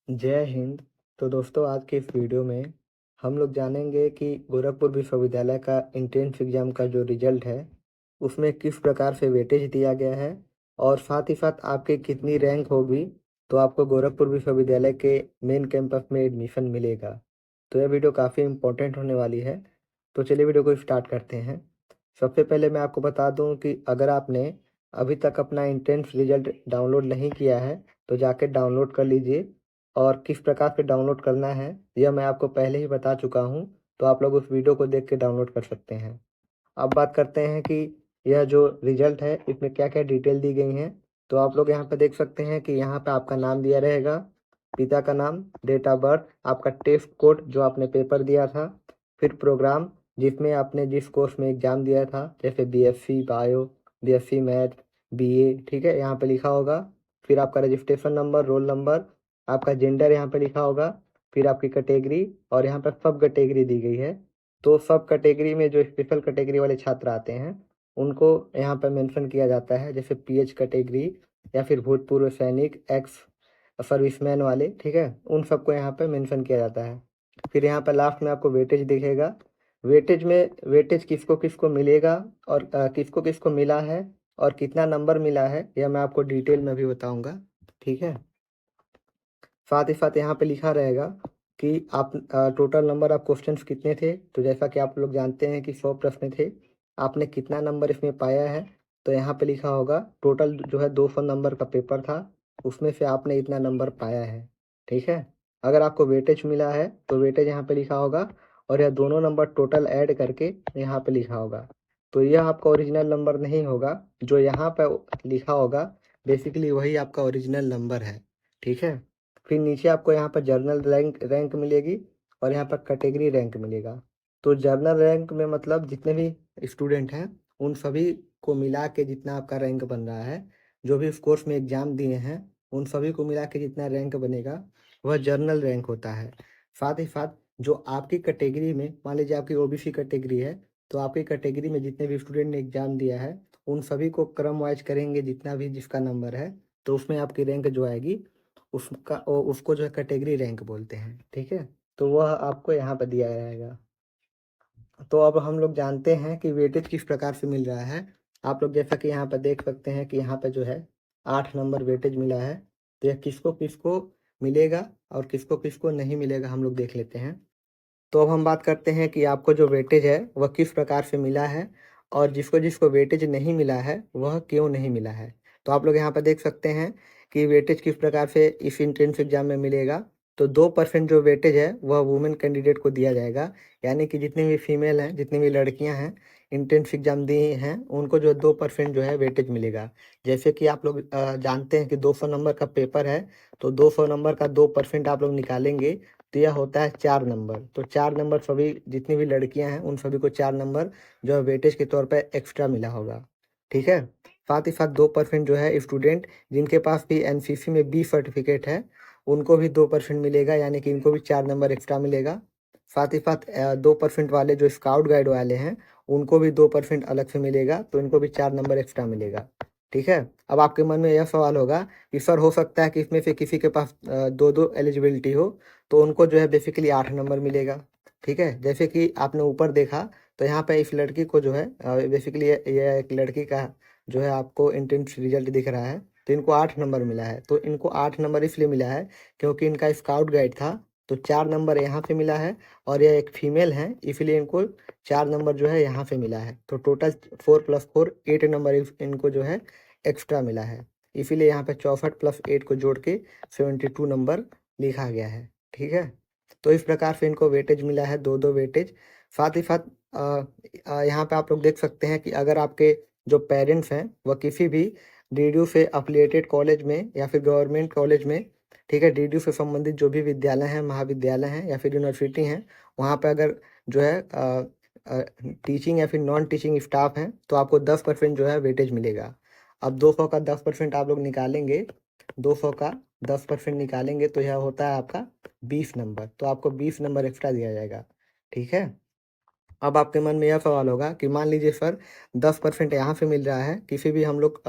जय हिंद। तो दोस्तों, आज के इस वीडियो में हम लोग जानेंगे कि गोरखपुर विश्वविद्यालय का एंट्रेंस एग्ज़ाम का जो रिजल्ट है उसमें किस प्रकार से वेटेज दिया गया है और साथ ही साथ आपकी कितनी रैंक होगी तो आपको गोरखपुर विश्वविद्यालय के मेन कैंपस में एडमिशन मिलेगा। तो यह वीडियो काफ़ी इम्पोर्टेंट होने वाली है। तो चलिए वीडियो को स्टार्ट करते हैं। सबसे पहले मैं आपको बता दूं कि अगर आपने अभी तक अपना एंट्रेंस रिजल्ट डाउनलोड नहीं किया है तो जाके डाउनलोड कर लीजिए। और किस प्रकार से डाउनलोड करना है यह मैं आपको पहले ही बता चुका हूँ, तो आप लोग उस वीडियो को देख के डाउनलोड कर सकते हैं। अब बात करते हैं कि यह जो रिजल्ट है इसमें क्या क्या डिटेल दी गई हैं। तो आप लोग यहाँ पे देख सकते हैं कि यहाँ पे आपका नाम दिया रहेगा, पिता का नाम, डेट ऑफ बर्थ, आपका टेस्ट कोड जो आपने पेपर दिया था, फिर प्रोग्राम जिसमें आपने जिस कोर्स में एग्जाम दिया था, जैसे BSc bio, BSc math, BA, ठीक है, यहाँ पे लिखा होगा। फिर आपका रजिस्ट्रेशन नंबर, रोल नंबर, आपका जेंडर यहाँ पे लिखा होगा, फिर आपकी कैटेगरी, और यहाँ पर सब कैटेगरी दी गई है। तो सब कैटेगरी में जो स्पेशल कैटेगरी वाले छात्र आते हैं उनको यहाँ पर मेंशन किया जाता है, जैसे पीएच कैटेगरी या फिर भूतपूर्व सैनिक, एक्स सर्विसमैन वाले, ठीक है, उन सबको यहाँ पे मेंशन किया जाता है। फिर यहाँ पर लास्ट में आपको वेटेज दिखेगा। वेटेज में वेटेज किसको किसको मिलेगा और किसको किसको मिला है और कितना नंबर मिला है यह मैं आपको डिटेल में भी बताऊंगा, ठीक है। साथ ही साथ यहाँ पे लिखा रहेगा कि आप टोटल नंबर ऑफ क्वेश्चंस कितने थे। तो जैसा कि आप लोग जानते हैं कि 100 प्रश्न थे, आपने कितना नंबर इसमें पाया है। तो यहाँ पे लिखा होगा टोटल जो है 200 नंबर का पेपर था, उसमें से आपने इतना नंबर पाया है, ठीक है। अगर आपको वेटेज मिला है तो वेटेज यहाँ पे लिखा होगा और यह दोनों नंबर टोटल ऐड करके यहाँ पे लिखा होगा। तो यह आपका ओरिजिनल नंबर नहीं होगा, जो यहाँ पे लिखा होगा बेसिकली वही आपका ओरिजिनल नंबर है, ठीक है। फिर नीचे आपको यहाँ पर जर्नल रैंक रैंक मिलेगी और यहाँ पर कैटेगरी रैंक मिलेगा। तो जर्नल रैंक में मतलब जितने भी स्टूडेंट हैं उन सभी को मिला के जितना आपका रैंक बन रहा है, जो भी इस कोर्स में एग्जाम दिए हैं उन सभी को मिला के जितना रैंक बनेगा वह जर्नल रैंक होता है। साथ ही साथ जो आपकी कैटेगरी में, मान लीजिए आपकी ओबीसी कैटेगरी है, तो आपकी कैटेगरी में जितने भी स्टूडेंट ने एग्जाम दिया है उन सभी को क्रम वाइज करेंगे, जितना भी जिसका नंबर है, तो उसमें आपकी रैंक जो आएगी उसको जो है कैटेगरी रैंक बोलते हैं, ठीक है। तो वह आपको यहाँ पर दिया जाएगा। तो अब हम लोग जानते हैं कि वेटेज किस प्रकार से मिल रहा है। आप लोग जैसा कि यहाँ पर देख सकते हैं कि यहाँ पर जो है 8 नंबर वेटेज मिला है। तो यह किसको किसको मिलेगा और किसको किसको नहीं मिलेगा हम लोग देख लेते हैं। तो अब हम बात करते हैं कि आपको जो वेटेज है वह किस प्रकार से मिला है और जिसको जिसको वेटेज नहीं मिला है वह क्यों नहीं मिला है। तो आप लोग यहाँ पर देख सकते हैं कि वेटेज किस प्रकार से इस एंट्रेंस एग्जाम में मिलेगा। तो 2% जो वेटेज है वह वुमेन कैंडिडेट को दिया जाएगा, यानी कि जितनी भी फीमेल हैं, जितनी भी लड़कियां हैं, एंट्रेंस एग्जाम दी हैं, उनको जो 2% जो है वेटेज मिलेगा। जैसे कि आप लोग जानते हैं कि 200 नंबर का पेपर है, तो 200 नंबर का 2% आप लोग निकालेंगे तो यह होता है 4 नंबर। तो 4 नंबर सभी जितनी भी लड़कियां हैं उन सभी को 4 नंबर जो है वेटेज के तौर पर एक्स्ट्रा मिला होगा, ठीक है। साथ ही साथ 2% जो है स्टूडेंट जिनके पास भी एनसीसी में बी सर्टिफिकेट है उनको भी 2% मिलेगा, यानी कि इनको भी 4 नंबर एक्स्ट्रा मिलेगा। साथ ही साथ 2% वाले जो स्काउट गाइड वाले हैं उनको भी 2% अलग से मिलेगा, तो इनको भी 4 नंबर एक्स्ट्रा मिलेगा, ठीक है। अब आपके मन में यह सवाल होगा कि सर हो सकता है कि इसमें से किसी के पास दो दो एलिजिबिलिटी हो, तो उनको जो है बेसिकली 8 नंबर मिलेगा, ठीक है। जैसे कि आपने ऊपर देखा तो यहाँ पे इस लड़की को जो है बेसिकली ये एक लड़की का जो है आपको एंट्रेंस रिजल्ट दिख रहा है, तो इनको 8 नंबर मिला है। तो इनको 8 नंबर इसलिए मिला है क्योंकि इनका स्काउट गाइड था, तो 4 नंबर यहाँ पे मिला है, और यह एक फीमेल है इसलिए इनको 4 नंबर जो है यहाँ पे मिला है। तो टोटल 4+4 8 नंबर इनको जो है एक्स्ट्रा मिला है, इसीलिए यहाँ पे 64+8 को जोड़ के 72 नंबर लिखा गया है, ठीक है। तो इस प्रकार से इनको वेटेज मिला है, दो दो वेटेज। साथ ही साथ यहाँ पे आप लोग देख सकते हैं कि अगर आपके जो पेरेंट्स हैं वह किसी भी डीडीयू से अफिलिएटेड कॉलेज में या फिर गवर्नमेंट कॉलेज में, ठीक है, डीडीयू से संबंधित जो भी विद्यालय हैं, महाविद्यालय हैं या फिर यूनिवर्सिटी हैं, वहाँ पे अगर जो है टीचिंग या फिर नॉन टीचिंग स्टाफ हैं तो आपको 10% जो है वेटेज मिलेगा। अब 200 का 10% आप लोग निकालेंगे, 200 का 10% निकालेंगे तो यह होता है आपका 20 नंबर, तो आपको 20 नंबर एक्स्ट्रा दिया जाएगा, ठीक है। अब आपके मन में यह सवाल होगा कि मान लीजिए सर 10% यहाँ से मिल रहा है, किसी भी हम लोग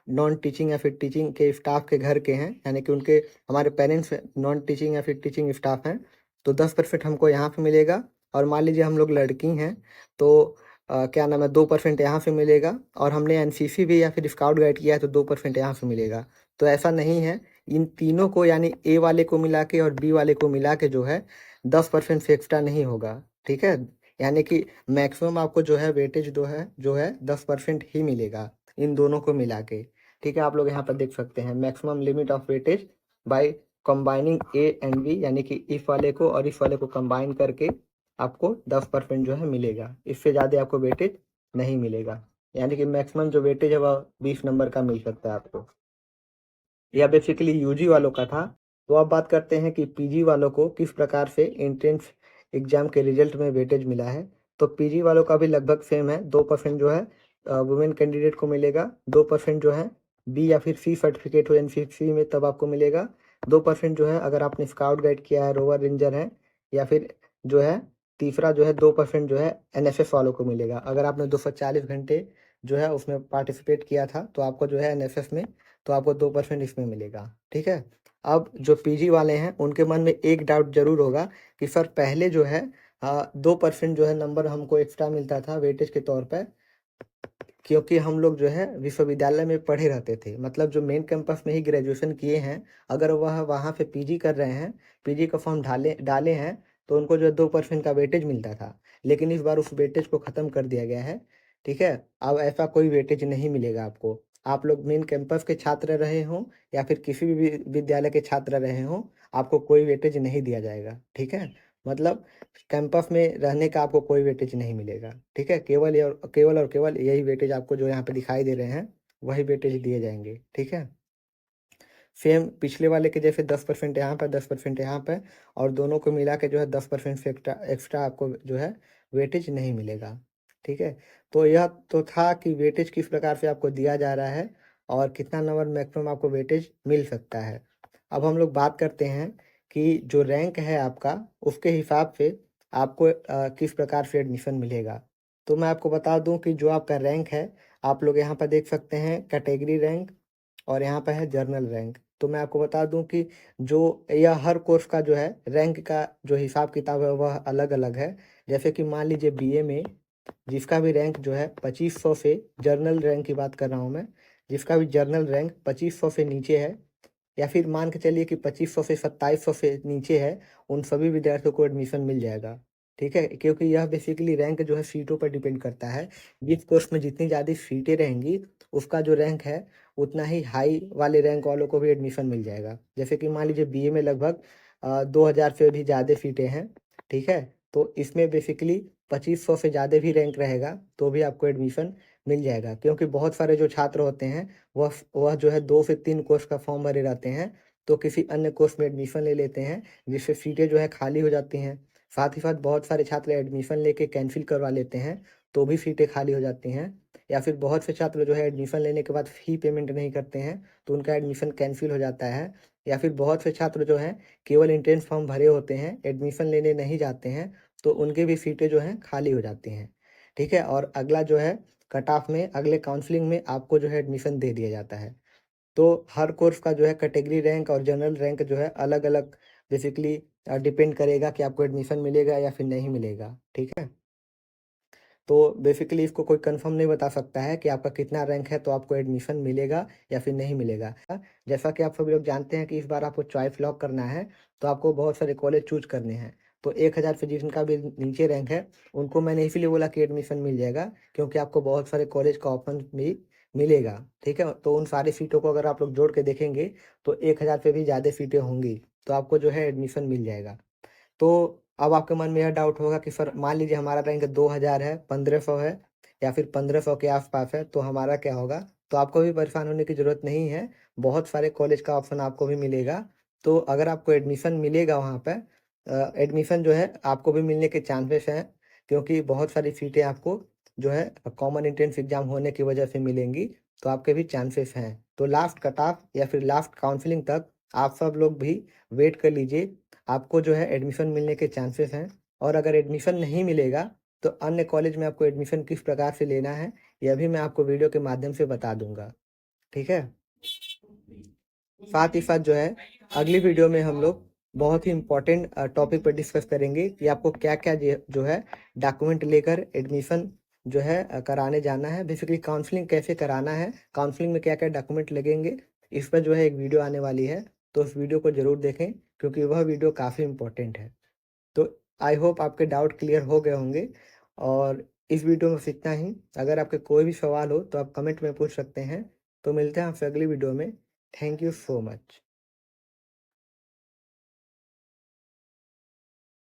नॉन टीचिंग या फिर टीचिंग के स्टाफ के घर के हैं, यानी कि उनके हमारे पेरेंट्स नॉन टीचिंग या फिर टीचिंग स्टाफ हैं, तो 10% हमको यहाँ पे मिलेगा। और मान लीजिए हम लोग लड़की हैं, तो क्या नाम है 2% यहाँ से मिलेगा, और हमने एनसीसी भी या फिर स्काउट गाइड किया है तो 2% यहाँ से मिलेगा। तो ऐसा नहीं है, इन तीनों को यानी ए वाले को मिला के और बी वाले को मिला के जो है 10% से एक्स्ट्रा नहीं होगा, ठीक है। यानी कि मैक्सिमम आपको जो है वेटेज जो है 10% ही मिलेगा इन दोनों को मिला के, ठीक है। आप लोग यहाँ पर देख सकते हैं maximum limit of weightage by combining A and B, यानी कि इस वाले को और इस वाले को कंबाइन करके आपको 10% जो है मिलेगा। इससे ज़्यादा आपको वेटेज नहीं मिलेगा, यानी कि मैक्सिमम जो वेटेज है वह 20 नंबर का मिल सकता है आपको। यह बेसिकली यूजी वालों का था। तो अब बात करते हैं कि पीजी वालों को किस प्रकार से एंट्रेंस एग्जाम के रिजल्ट में वेटेज मिला है। तो पीजी वालों का भी लगभग सेम है, 2% जो है वुमेन कैंडिडेट को मिलेगा, 2% जो है बी या फिर सी सर्टिफिकेट हो एनसीसी में तब आपको मिलेगा, 2% जो है अगर आपने स्काउट गाइड किया है, रोवर रेंजर है, या फिर जो है तीसरा जो है 2% जो है एनएसएस वालों को मिलेगा। अगर आपने 240 घंटे जो है उसमें पार्टिसिपेट किया था तो आपको जो है एनएसएस में, तो आपको 2% इसमें मिलेगा, ठीक है। अब जो पीजी वाले हैं उनके मन में एक डाउट जरूर होगा कि सर पहले जो है 2% जो है नंबर हमको एक्स्ट्रा मिलता था वेटेज के तौर पर, क्योंकि हम लोग जो है विश्वविद्यालय में पढ़े रहते थे, मतलब जो मेन कैंपस में ही ग्रेजुएशन किए हैं, अगर वह वहाँ पे पीजी कर रहे हैं, पीजी का फॉर्म डाले डाले हैं, तो उनको जो है 2% का वेटेज मिलता था। लेकिन इस बार उस वेटेज को ख़त्म कर दिया गया है, ठीक है। अब ऐसा कोई वेटेज नहीं मिलेगा आपको। आप लोग मेन कैंपस के छात्र रहे हों या फिर किसी भी विद्यालय के छात्र रहे हों, आपको कोई वेटेज नहीं दिया जाएगा, ठीक है। मतलब कैंपस में रहने का आपको कोई वेटेज नहीं मिलेगा, ठीक है। केवल और केवल यही वेटेज आपको जो यहाँ पे दिखाई दे रहे हैं वही वेटेज दिए जाएंगे, ठीक है। सेम पिछले वाले के जैसे 10% यहाँ पर 10% यहाँ पर, और दोनों को मिला के जो है 10% से एक्स्ट्रा एक्स्ट्रा आपको जो है वेटेज नहीं मिलेगा, ठीक है। तो यह तो था कि वेटेज किस प्रकार से आपको दिया जा रहा है और कितना नंबर मैक्सिमम आपको वेटेज मिल सकता है। अब हम लोग बात करते हैं कि जो रैंक है आपका उसके हिसाब से आपको किस प्रकार से एडमिशन मिलेगा। तो मैं आपको बता दूं कि जो आपका रैंक है, आप लोग यहाँ पर देख सकते हैं कैटेगरी रैंक, और यहाँ पे है जर्नल रैंक। तो मैं आपको बता दूं कि जो यह हर कोर्स का जो है रैंक का जो हिसाब किताब है वह अलग अलग है। जैसे कि मान लीजिए बीए में जिसका भी रैंक जो है 2500 से, जर्नल रैंक की बात कर रहा हूँ मैं, जिसका भी जर्नल रैंक 2500 से नीचे है, या फिर मान के चलिए कि 2500 से 2700 से नीचे है, उन सभी विद्यार्थियों को एडमिशन मिल जाएगा, ठीक है। क्योंकि यह बेसिकली रैंक जो है सीटों पर डिपेंड करता है। जिस कोर्स में जितनी ज़्यादा सीटें रहेंगी उसका जो रैंक है उतना ही हाई वाले रैंक वालों को भी एडमिशन मिल जाएगा। जैसे कि मान लीजिए बीए में लगभग 2000 से भी ज़्यादा सीटें हैं, ठीक है। तो इसमें बेसिकली 2500 से ज़्यादा भी रैंक रहेगा तो भी आपको एडमिशन मिल जाएगा, क्योंकि बहुत सारे जो छात्र होते हैं वह जो है 2 से 3 कोर्स का फॉर्म भरे रहते हैं, तो किसी अन्य कोर्स में एडमिशन ले लेते हैं जिससे सीटें जो है खाली हो जाती हैं। साथ ही साथ बहुत सारे छात्र एडमिशन लेके कैंसिल करवा लेते हैं तो भी सीटें खाली हो जाती हैं। या फिर बहुत से छात्र जो है एडमिशन लेने के बाद फी पेमेंट नहीं करते हैं तो उनका एडमिशन कैंसिल हो जाता है। या फिर बहुत से छात्र जो हैं केवल एंट्रेंस फॉर्म भरे होते हैं, एडमिशन लेने नहीं जाते हैं, तो उनके भी सीटें जो हैं खाली हो जाती हैं, ठीक है। और अगला जो है कट ऑफ में अगले काउंसलिंग में आपको जो है एडमिशन दे दिया जाता है। तो हर कोर्स का जो है कैटेगरी रैंक और जनरल रैंक जो है अलग अलग बेसिकली डिपेंड करेगा कि आपको एडमिशन मिलेगा या फिर नहीं मिलेगा, ठीक है। तो बेसिकली इसको कोई कंफर्म नहीं बता सकता है कि आपका कितना रैंक है तो आपको एडमिशन मिलेगा या फिर नहीं मिलेगा। जैसा कि आप सभी लोग जानते हैं कि इस बार आपको चॉइस लॉक करना है, तो आपको बहुत सारे कॉलेज चूज करने हैं। तो 1000 से जिनका भी नीचे रैंक है उनको मैंने इसीलिए बोला कि एडमिशन मिल जाएगा, क्योंकि आपको बहुत सारे कॉलेज का ऑप्शन भी मिलेगा, ठीक है। तो उन सारी सीटों को अगर आप लोग जोड़ के देखेंगे तो 1000 से भी ज़्यादा सीटें होंगी, तो आपको जो है एडमिशन मिल जाएगा। तो अब आपके मन में यह डाउट होगा कि सर मान लीजिए हमारा रैंक 2000 है, 1500 है, या फिर 1500 के आसपास है, तो हमारा क्या होगा। तो आपको भी परेशान होने की ज़रूरत नहीं है, बहुत सारे कॉलेज का ऑप्शन आपको भी मिलेगा। तो अगर आपको एडमिशन मिलेगा वहाँ पर, एडमिशन जो है आपको भी मिलने के चांसेस हैं, क्योंकि बहुत सारी सीटें आपको जो है कॉमन एंट्रेंस एग्जाम होने की वजह से मिलेंगी, तो आपके भी चांसेस हैं। तो लास्ट कट ऑफ या फिर लास्ट काउंसलिंग तक आप सब लोग भी वेट कर लीजिए, आपको जो है एडमिशन मिलने के चांसेस हैं। और अगर एडमिशन नहीं मिलेगा तो अन्य कॉलेज में आपको एडमिशन किस प्रकार से लेना है, यह भी मैं आपको वीडियो के माध्यम से बता दूँगा। ठीक है? साथ ही साथ जो है अगली वीडियो में हम लोग बहुत ही इम्पोर्टेंट टॉपिक पर डिस्कस करेंगे कि आपको क्या-क्या जो है डॉक्यूमेंट लेकर एडमिशन जो है कराने जाना है। बेसिकली काउंसलिंग कैसे कराना है, काउंसलिंग में क्या-क्या डॉक्यूमेंट लगेंगे, इस पर जो है एक वीडियो आने वाली है। तो उस वीडियो को ज़रूर देखें क्योंकि वह वीडियो काफ़ी इम्पोर्टेंट है। तो आई होप आपके डाउट क्लियर हो गए होंगे और इस वीडियो में बस इतना ही। अगर आपके कोई भी सवाल हो तो आप कमेंट में पूछ सकते हैं। तो मिलते हैं आपसे अगली वीडियो में। Thank you so much.